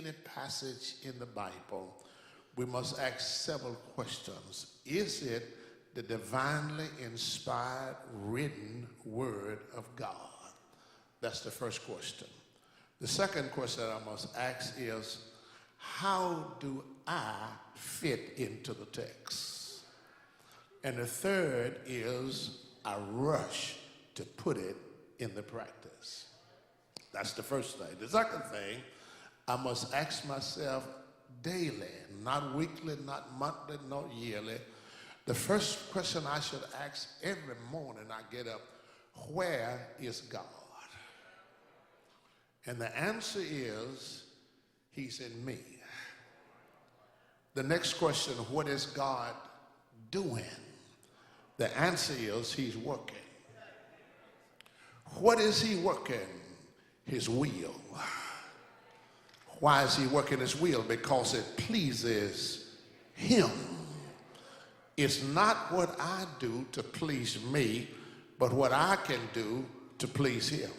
any passage in the Bible, we must ask several questions. Is it the divinely inspired written word of God? That's the first question. The second question that I must ask is, how do I fit into the text? And the third is, I rush to put it in the practice. That's the first thing. The second thing, I must ask myself daily, not weekly, not monthly, not yearly. The first question I should ask every morning I get up, where is God? And the answer is, he's in me. The next question, what is God doing? The answer is, he's working. What is he working? His will. Why is he working his will? Because it pleases him. It's not what I do to please me, but what I can do to please him.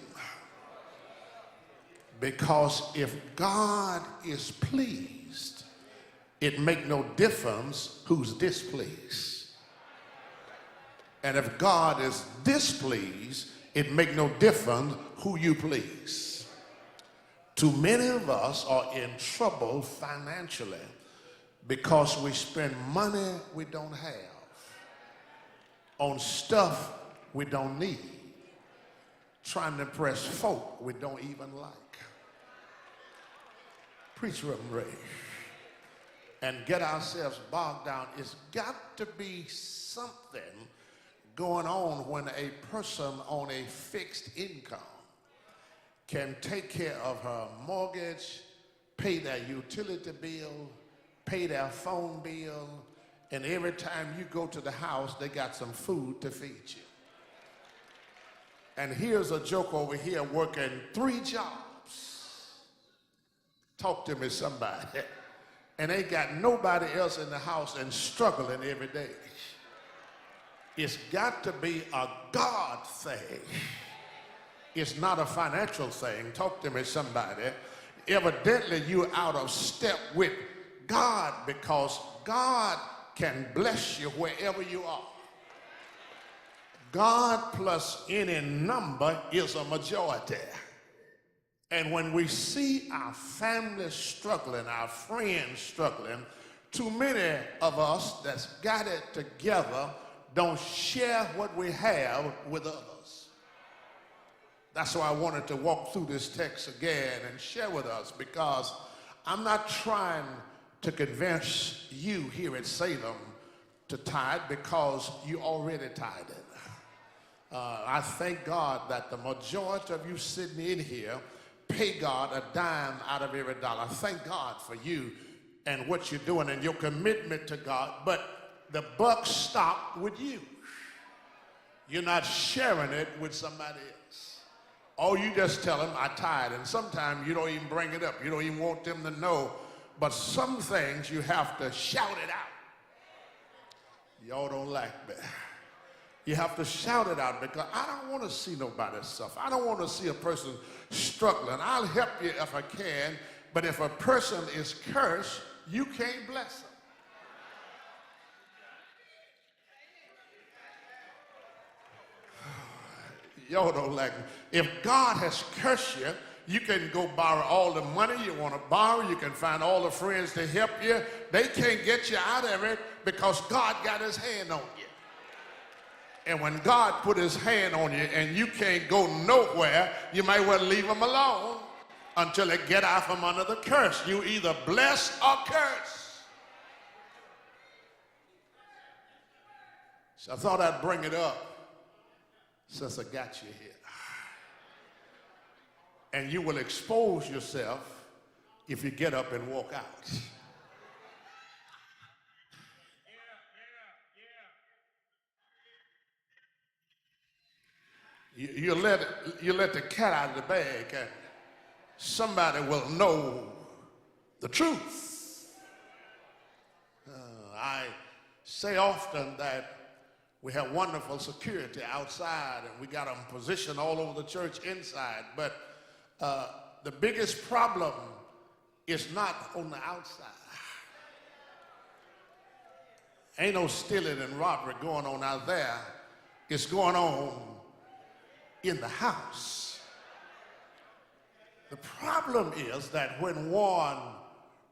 Because if God is pleased, it makes no difference who's displeased. And if God is displeased, it makes no difference who you please. Too many of us are in trouble financially because we spend money we don't have on stuff we don't need, trying to impress folk we don't even like. Preach from Ray. And get ourselves bogged down. It's got to be something going on when a person on a fixed income can take care of her mortgage, pay their utility bill, pay their phone bill, and every time you go to the house, they got some food to feed you. And here's a joke over here working 3 jobs. Talk to me, somebody. And ain't got nobody else in the house and struggling every day. It's got to be a God thing. It's not a financial thing. Talk to me, somebody. Evidently, you're out of step with God, because God can bless you wherever you are. God plus any number is a majority. And when we see our family struggling, our friends struggling, too many of us that's got it together don't share what we have with others. That's why I wanted to walk through this text again and share with us, because I'm not trying to convince you here at Salem to tithe, because you already tithed. I thank God that the majority of you sitting in here pay God a dime out of every dollar. Thank God for you and what you're doing and your commitment to God, but the buck stopped with you. You're not sharing it with somebody else. Or you just tell them, I tithe, and sometimes you don't even bring it up. You don't even want them to know, but some things you have to shout it out. Y'all don't like me. You have to shout it out, because I don't want to see nobody suffer. I don't want to see a person struggling. I'll help you if I can, but if a person is cursed, you can't bless them. Y'all don't like me. If God has cursed you, you can go borrow all the money you want to borrow. You can find all the friends to help you. They can't get you out of it, because God got his hand on you. And when God put his hand on you and you can't go nowhere, you might well leave him alone until they get out from under the curse. You either bless or curse. So I thought I'd bring it up since I got you here. And you will expose yourself if you get up and walk out. You let the cat out of the bag, and somebody will know the truth. I say often that we have wonderful security outside, and we got them positioned all over the church inside, but the biggest problem is not on the outside. Ain't no stealing and robbery going on out there. It's going on in the house. The problem is that when one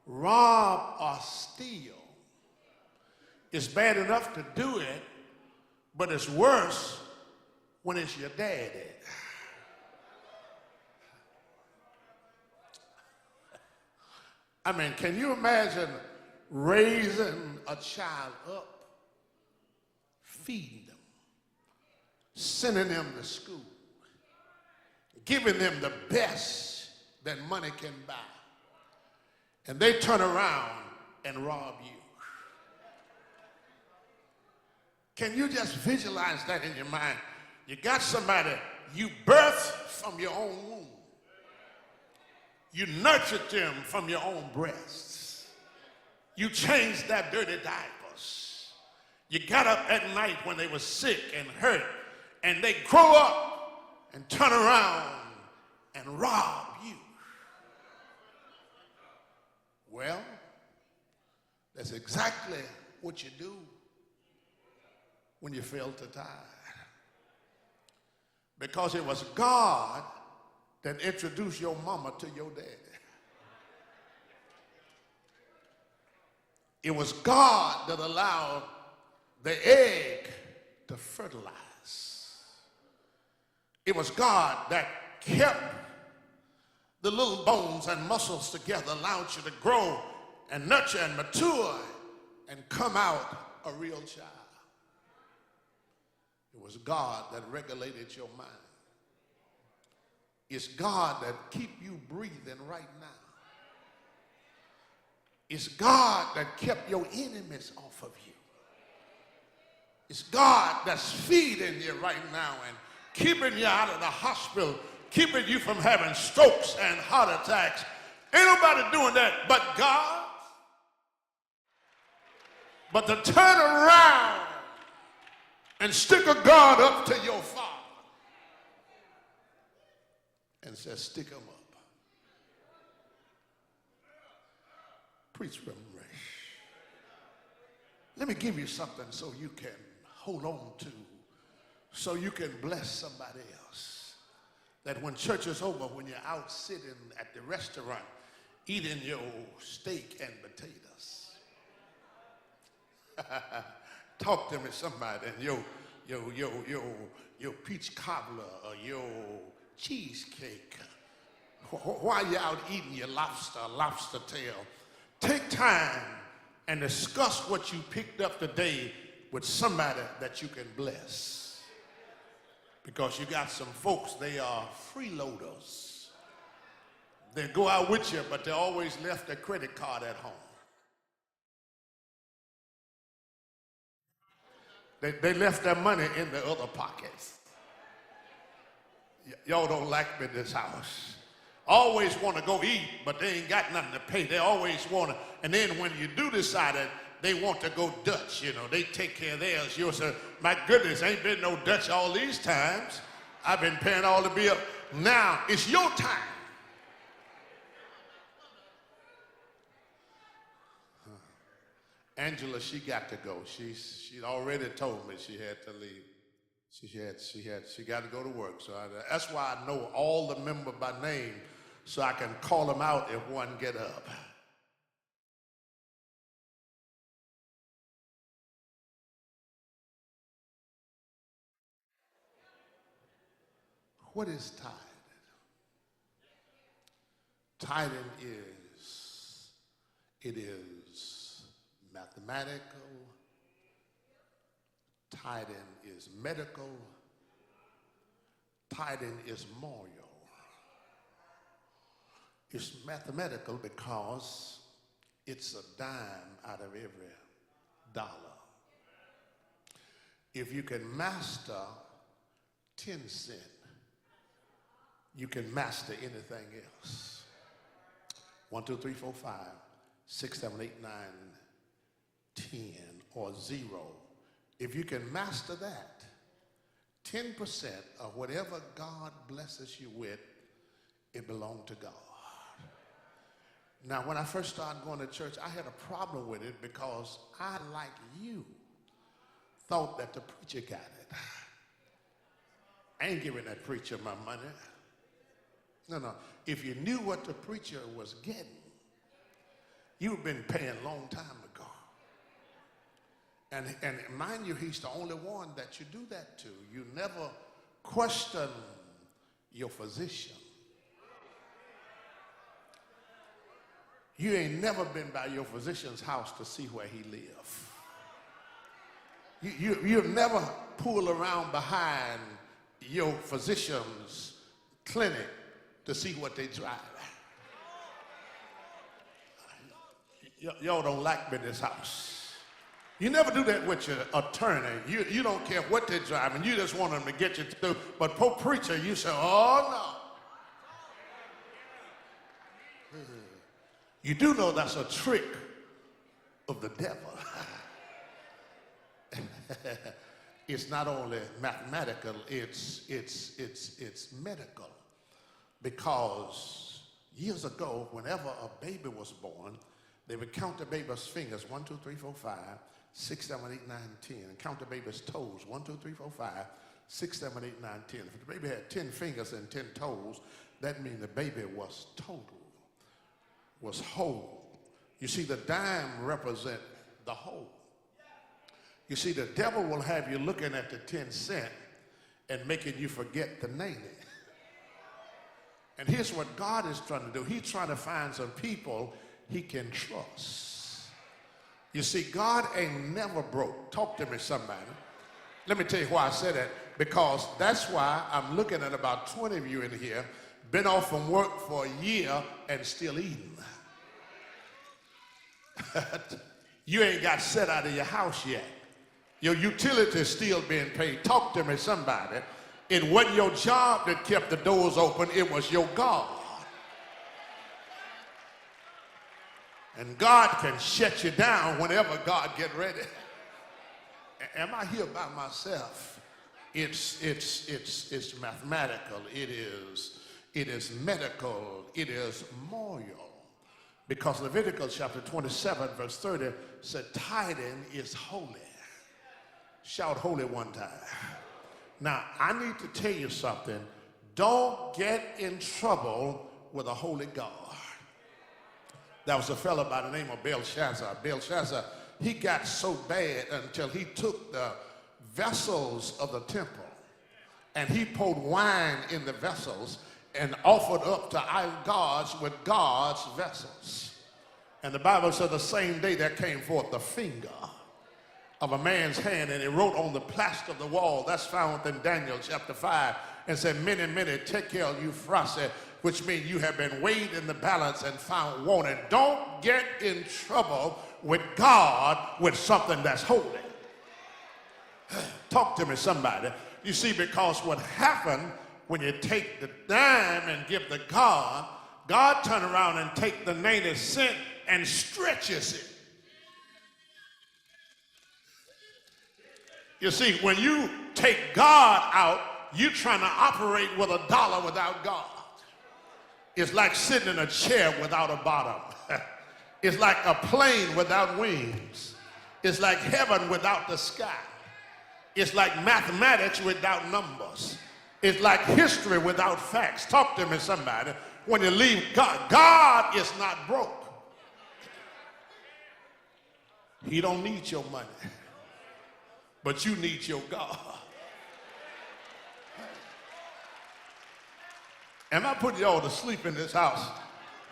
rob or steal, it's bad enough to do it, but it's worse when it's your daddy. I mean, can you imagine raising a child up, feeding them, sending them to school, giving them the best that money can buy, and they turn around and rob you? Can you just visualize that in your mind? You got somebody you birthed from your own womb. You nurtured them from your own breasts. You changed their dirty diapers. You got up at night when they were sick and hurt, and they grow up and turn around and rob you. Well, that's exactly what you do when you fail to tithe. Because it was God that introduced your mama to your daddy. It was God that allowed the egg to fertilize. It was God that kept the little bones and muscles together, allowed you to grow and nurture and mature and come out a real child. It was God that regulated your mind. It's God that keep you breathing right now. It's God that kept your enemies off of you. It's God that's feeding you right now and keeping you out of the hospital, keeping you from having strokes and heart attacks. Ain't nobody doing that but God. But to turn around and stick a God up to your father and say, stick him up. Preach revelation. Let me give you something so you can hold on to, so you can bless somebody else. That when church is over, when you're out sitting at the restaurant, eating your steak and potatoes. Talk to me, somebody, and your peach cobbler or your cheesecake. While you're out eating your lobster tail, take time and discuss what you picked up today with somebody that you can bless. Because you got some folks, they are freeloaders. They go out with you, but they always left their credit card at home. They left their money in the other pockets. Y'all don't like me in this house. Always want to go eat, but they ain't got nothing to pay. They always want to, and then when you do decide it, they want to go Dutch, you know. They take care of theirs. You'll say, my goodness, ain't been no Dutch all these times. I've been paying all the bill. Now it's your time. Angela, she got to go. She'd already told me she had to leave. She got to go to work. So that's why I know all the members by name, so I can call them out if one get up. What is tithing? Tithing is mathematical. Tithing is medical. Tithing is moral. It's mathematical because it's a dime out of every dollar. If you can master 10 cents, you can master anything else. 1, 2, 3, 4, 5, 6, 7, 8, 9, 10, or 0. If you can master that, 10% of whatever God blesses you with, it belongs to God. Now, when I first started going to church, I had a problem with it because I, like you, thought that the preacher got it. I ain't giving that preacher my money. No. If you knew what the preacher was getting, you've been paying a long time ago. And mind you, he's the only one that you do that to. You never question your physician. You ain't never been by your physician's house to see where he lives. You've never pulled around behind your physician's clinic to see what they drive. Y'all don't like me in this house. You never do that with your attorney. You don't care what they're driving. You just want them to get you through. But poor preacher, you say, oh no. You do know that's a trick of the devil. It's not only mathematical, it's medical. Because years ago, whenever a baby was born, they would count the baby's fingers, 1, 2, 3, 4, 5, 6, 7, 8, 9, 10, and count the baby's toes, 1, 2, 3, 4, 5, 6, 7, 8, 9, 10. If the baby had 10 fingers and 10 toes, that means the baby was total, was whole. You see, the dime represents the whole. You see, the devil will have you looking at the 10 cent and making you forget the 90. And here's what God is trying to do. He's trying to find some people he can trust. You see, God ain't never broke. Talk to me, somebody. Let me tell you why I said that. Because that's why I'm looking at about 20 of you in here, been off from work for a year and still eating. You ain't got set out of your house yet. Your utilities still being paid. Talk to me, somebody. It wasn't your job that kept the doors open. It was your God. And God can shut you down whenever God get ready. Am I here by myself? It's mathematical. It is medical. It is moral. Because Leviticus chapter 27 verse 30 said tithing is holy. Shout holy one time. Now, I need to tell you something. Don't get in trouble with a holy God. There was a fellow by the name of Belshazzar. Belshazzar, he got so bad until he took the vessels of the temple and he poured wine in the vessels and offered up to idol gods with God's vessels. And the Bible said the same day there came forth the finger of a man's hand, and he wrote on the plaster of the wall, that's found in Daniel chapter 5, and said, many, many tekel euphrase, which means you have been weighed in the balance and found wanting. Don't get in trouble with God with something that's holy. Talk to me, somebody. You see, because what happened when you take the dime and give to God, God turn around and take the 90 cent and stretches it. You see, when you take God out, you're trying to operate with a dollar without God. It's like sitting in a chair without a bottom. It's like a plane without wings. It's like heaven without the sky. It's like mathematics without numbers. It's like history without facts. Talk to me, somebody. When you leave God, God is not broke. He don't need your money. But you need your God. Am I putting y'all to sleep in this house?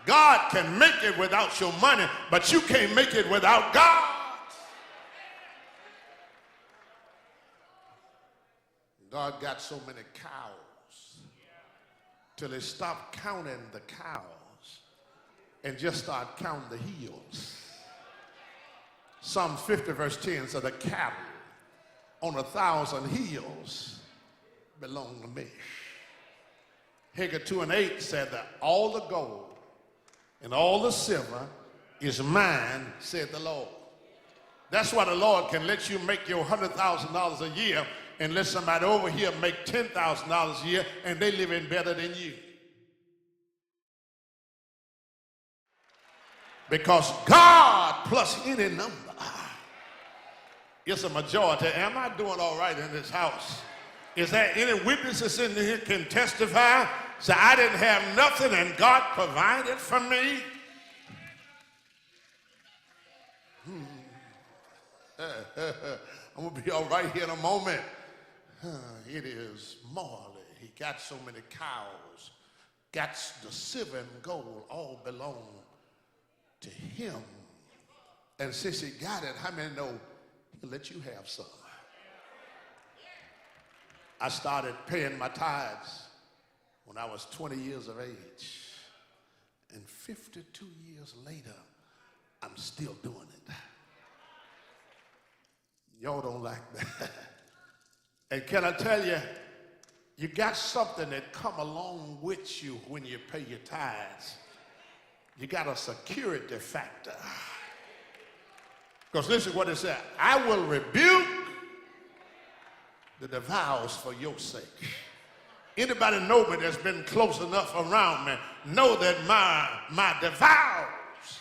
God can make it without your money, but you can't make it without God. God got so many cows till he stopped counting the cows and just started counting the hills. Psalm 50 verse 10 said, the cattle on 1,000 hills belong to me. Haggai 2:8 said that all the gold and all the silver is mine, said the Lord. That's why the Lord can let you make your $100,000 a year and let somebody over here make $10,000 a year and they live in better than you. Because God plus any number is a majority. Am I doing all right in this house? Is there any witnesses in here can testify? Say, I didn't have nothing and God provided for me? I'm going to be all right here in a moment. It is Marley. He got so many cows. Got the silver and gold all belong to him. And since he got it, how many know he'll let you have some? I started paying my tithes when I was 20 years of age. And 52 years later, I'm still doing it. Y'all don't like that. And can I tell you, you got something that come along with you when you pay your tithes. You got a security factor. Because listen what it said. I will rebuke the devours for your sake. Anybody know me that's been close enough around me know that my devours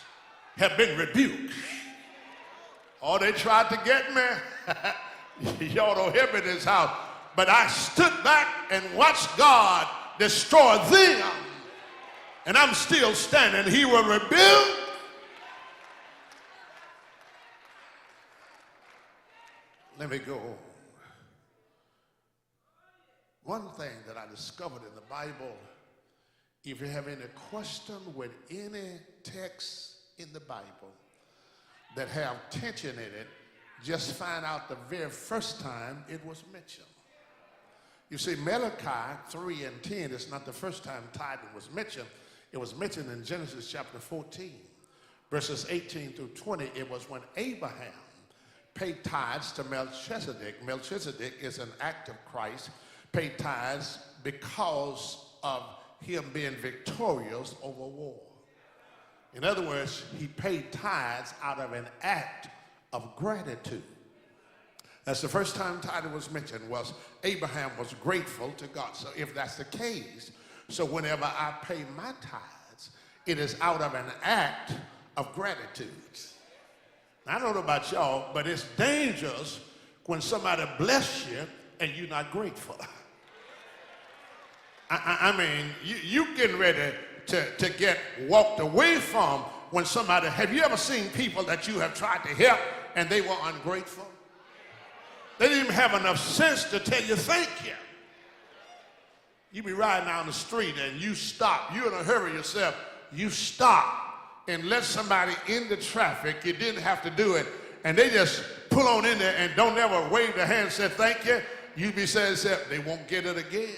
have been rebuked. Oh, they tried to get me. Y'all don't hear me in this house. But I stood back and watched God destroy them. And I'm still standing. He will rebuild. Let me go. One thing that I discovered in the Bible, if you have any question with any text in the Bible that have tension in it, just find out the very first time it was mentioned. You see, Malachi 3 and 10 is not the first time tithing was mentioned. It was mentioned in Genesis chapter 14, verses 18 through 20. It was when Abraham paid tithes to Melchizedek. Melchizedek is an act of Christ, paid tithes because of him being victorious over war. In other words, he paid tithes out of an act of gratitude. That's the first time tithing was mentioned, was Abraham was grateful to God. So if that's the case, so whenever I pay my tithes, it is out of an act of gratitude. Now, I don't know about y'all, but it's dangerous when somebody bless you and you're not grateful. I mean, you getting ready to get walked away from when somebody, have you ever seen people that you have tried to help and they were ungrateful? They didn't even have enough sense to tell you thank you. You be riding down the street and you stop. You're in a hurry yourself. You stop and let somebody in the traffic. You didn't have to do it. And they just pull on in there and don't ever wave their hand and say thank you. You be saying they won't get it again.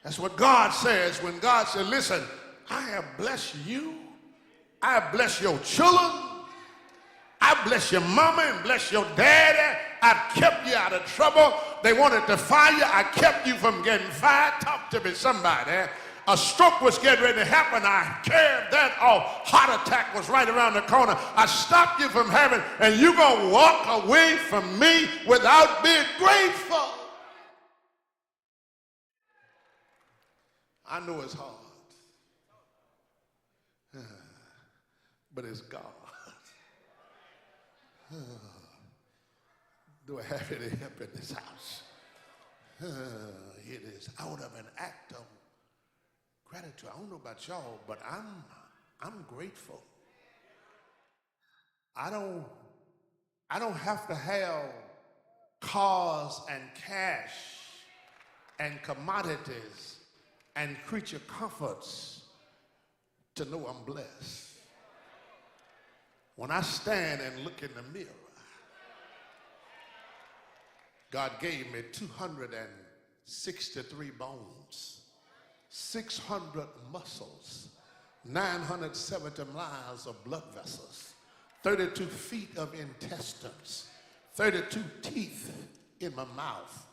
That's what God says when God said, listen, I have blessed you. I have blessed your children. I bless your mama and bless your daddy. I've kept you out of trouble. They wanted to fire you. I kept you from getting fired. Talk to me, somebody. A stroke was getting ready to happen. I carried that off. Heart attack was right around the corner. I stopped you from having, and you're going to walk away from me without being grateful. I know it's hard, but it's God. Do I have any help in this house? It is out of an act of gratitude. I don't know about y'all, but I'm grateful. I don't have to have cars and cash and commodities and creature comforts to know I'm blessed. When I stand and look in the mirror, God gave me 263 bones, 600 muscles, 970 miles of blood vessels, 32 feet of intestines, 32 teeth in my mouth,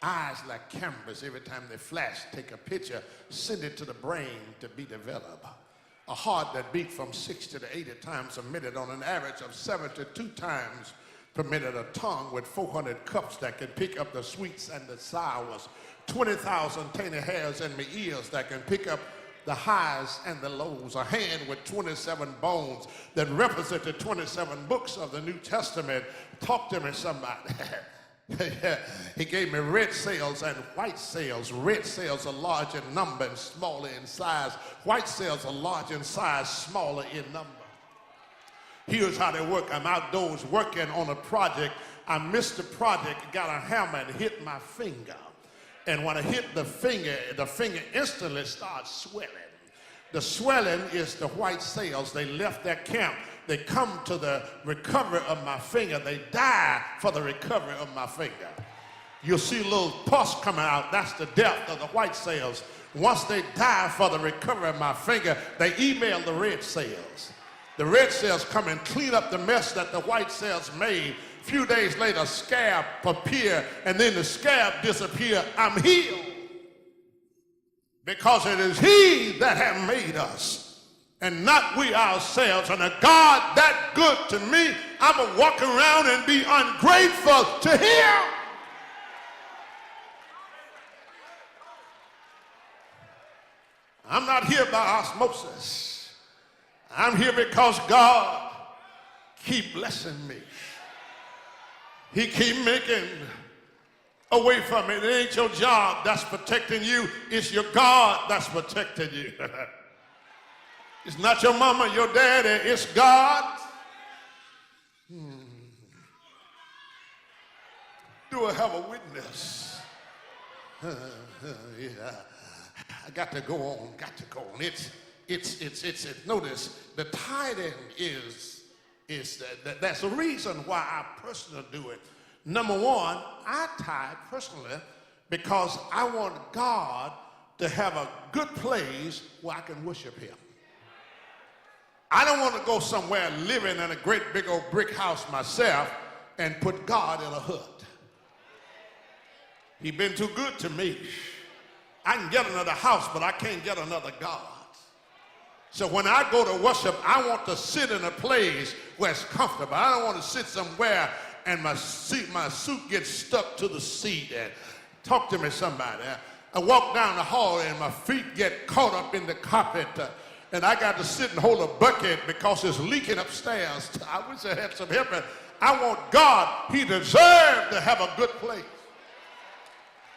eyes like cameras. Every time they flash, take a picture, send it to the brain to be developed. A heart that beat from 60 to 80 times a minute on an average of 72 times permitted a tongue with 400 cups that can pick up the sweets and the sours, 20,000 tiny hairs in my ears that can pick up the highs and the lows, a hand with 27 bones that represent the 27 books of the New Testament. Talk to me, somebody. He gave me red cells and white cells. Red cells are large in number and smaller in size. White cells are large in size, smaller in number. Here's how they work. I'm outdoors working on a project. I missed the project, got a hammer and hit my finger. And when I hit the finger instantly starts swelling. The swelling is the white cells. They left their camp. They come to the recovery of my finger. They die for the recovery of my finger. You'll see a little pus coming out. That's the death of the white cells. Once they die for the recovery of my finger, they email the red cells. The red cells come and clean up the mess that the white cells made. A few days later, a scab appear, and then the scab disappear. I'm healed. Because it is he that hath made us, and not we ourselves. And a God that good to me, I'm going to walk around and be ungrateful to him. I'm not here by osmosis. I'm here because God keep blessing me. He keep making a way from it. It ain't your job that's protecting you. It's your God that's protecting you. It's not your mama, your daddy. It's God. Do I have a witness? Yeah. I got to go on. Notice the tithing that's the reason why I personally do it. Number one, I tithe personally because I want God to have a good place where I can worship him. I don't want to go somewhere living in a great big old brick house myself and put God in a hut. He's been too good to me. I can get another house, but I can't get another God. So when I go to worship, I want to sit in a place where it's comfortable. I don't want to sit somewhere and my suit gets stuck to the seat. And talk to me, somebody. I walk down the hall and my feet get caught up in the carpet. And I got to sit and hold a bucket because it's leaking upstairs. I wish I had some help. I want God. He deserved to have a good place.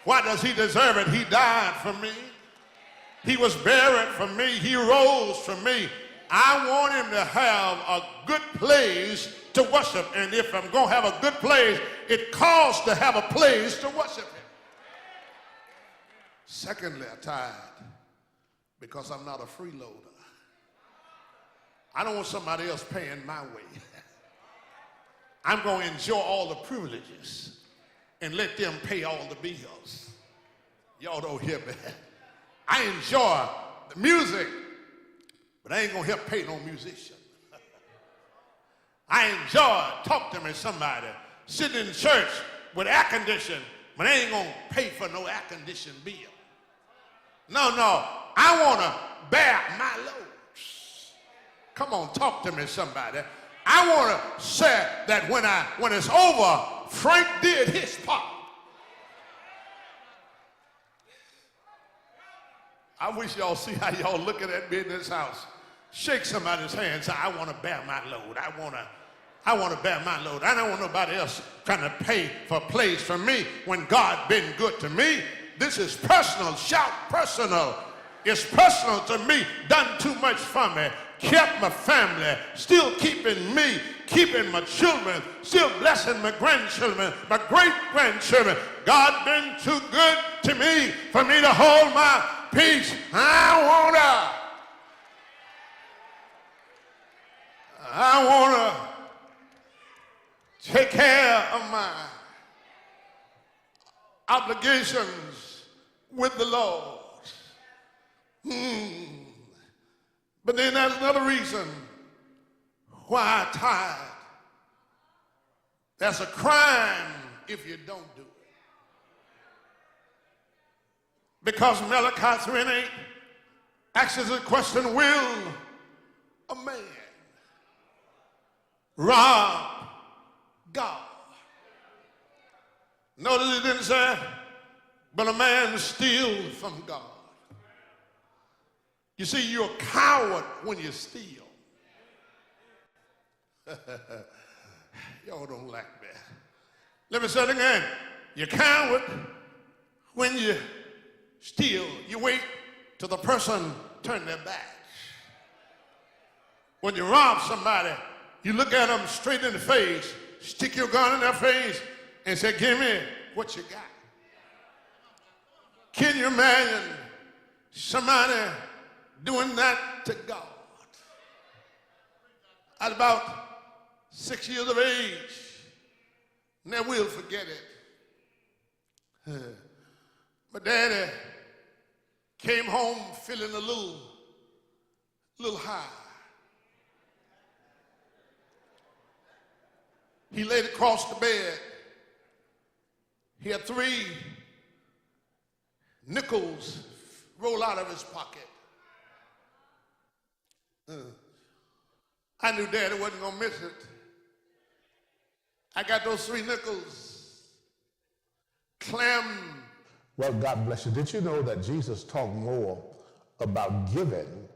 Why does he deserve it? He died for me. He was buried for me. He rose for me. I want him to have a good place to worship. And if I'm going to have a good place, it costs to have a place to worship him. Secondly, I tithe because I'm not a freeloader. I don't want somebody else paying my way. I'm going to enjoy all the privileges and let them pay all the bills. Y'all don't hear me. I enjoy the music, but I ain't going to help pay no musician. I enjoy, talk to me, somebody, sitting in church with air conditioning, but I ain't going to pay for no air conditioning bill. No, I want to bear my loads. Come on, talk to me, somebody. I want to say that when it's over, Frank did his part. I wish y'all see how y'all looking at me in this house. Shake somebody's hand and say, I want to bear my load. I want to bear my load. I don't want nobody else trying to pay for a place for me when God been good to me. This is personal. Shout personal. It's personal to me. Done too much for me. Kept my family. Still keeping me. Keeping my children. Still blessing my grandchildren. My great-grandchildren. God been too good to me for me to hold my peace. I want to take care of my obligations with the Lord. But then there's another reason why I tithe. That's a crime if you don't do it. Because Malachi 3:8 asks the question, will a man rob God. Notice it didn't say, but a man steals from God. You see, you're a coward when you steal. Y'all don't like that. Let me say it again. You're a coward when you steal. You wait till the person turn their back. When you rob somebody, you look at them straight in the face, stick your gun in their face, and say, give me what you got. Can you imagine somebody doing that to God? At about 6 years of age, never will forget it. My daddy came home feeling a little high. He laid across the bed. He had 3 nickels roll out of his pocket. I knew Daddy wasn't going to miss it. I got those 3 nickels. Clam. Well, God bless you. Did you know that Jesus talked more about giving